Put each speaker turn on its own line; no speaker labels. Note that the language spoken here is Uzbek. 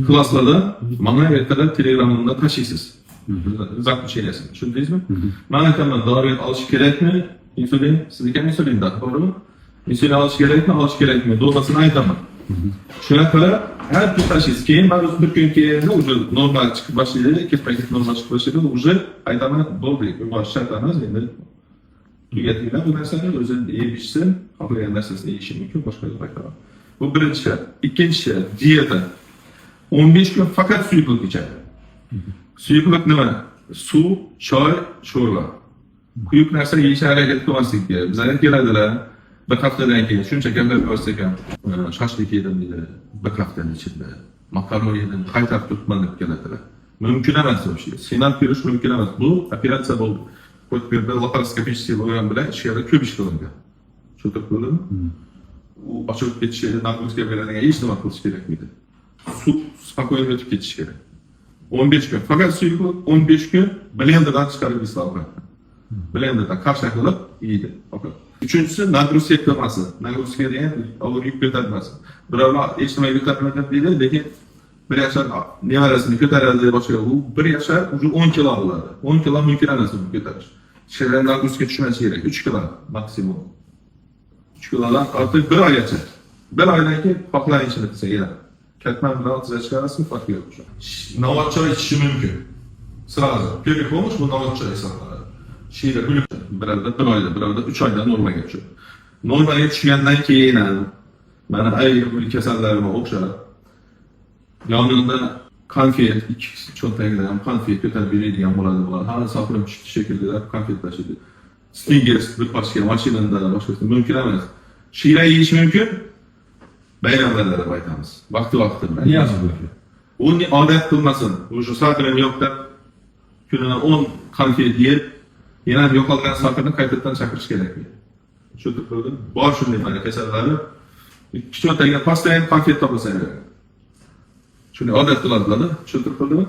Klaslarda bana ertalar Telegram'ında taşıysınız. Uzak bir şeylesin. Düşündünüz mü? Ben aytamdan doğru alış gerek mi? İnsülin, sizdeki insülin daha doğru mu? İnsülin alış gerek mi? Alış gerek mi? Doğmasını aytamam. Şuna kadar her bir taşıyız. Keyin ben bir gün keyinde уже normal çıkıp başlaydı. İki paket normal çıkıp başlaydı. Уже aytamam doğru. Bir şartlarınız yine tüketimiyle bu meseleler özellikle iyi biçsin. Hakikaten meselesi değişim mümkün. Başka bir bakma. Bu birinci şey. İkinci şey. Diyeta. 15 gün fakat suyukluk içer. Suyukluk ne var? Su, çay, çorba. Kuyuk narsa yiyişe hareket kılmasın ki. Bize gelediler. Bir haftadan keyin shuncha gaplar ko'rsakan, shashlik yedim dedi. Bir haftaning ichida. Makaron yedim, qaytarib turibman deb keladilar. Mumkin emas o'sha şey. Senat berish mumkin emas. Bu operatsiya bo'ldi. Ko'rib laparoskopiy bo'lgan bilan ichkarida ko'p ish qilingan. Tushunib bo'ldimi? U ochilib ketishi, nagruzka beradigan hech nima qilish kerak edi. Su spokойно o'tib ketishi kerak. 15 gün. Fakat suyuqlik 15 gün blenderdan chiqarib islavgan. Blenderdan qarshi qilib yeydi. Fakat üçüncüsü nagruzka kılması. Nagruzka diyen ağır yük götürmesi. Birovlar hech nima ko'tarmagan deydi, lekin bir yaşar nevarasini ko'taradi boshqa. U bir yaşar уже 10 kilo oladi. 10 kilo mumkin emas uni ko'tarish. She'rdan nagruzka tushmashi kerak. 3 kilo maksimum. 3 kilodan ortiq bir oygacha. Bir oydan keyin xohlayishini qilsa kerak. Ketman bilan o'ttiz chiqarasiz, farqi yo'q. Novot choy ichishi mumkin. Sразу. Ko'p bo'lmish bu novot choy hisoblanadi. Şeyde gülüp bir ayda, 3 ayda normaga tushadi. Normaga tushgandan keyin mana ayrim kasallarga o'xshab yonida konfet, ikki cho'ntagidan ham konfet ko'tarib beradigan bo'ladi bular. Har safram tushdi shekilda konfet tashiydi. Stingers bir boshqa mashinada boshqa mumkin emas. Shira yeyish mumkin. Bayramlarda aytamiz. Vaqti bilan.
Niye mumkin?
Uni odat qilmasin. O'sha safram yo'qda kunini 10 konfet yeb yana yo'qolgan safarni qaytadan chaqirish kerak. Shu turda bor shunday mana kasallari ikki cho'ntagiga postoyan konfet topilsa kerak. Shuni odat qiladilar, shu turda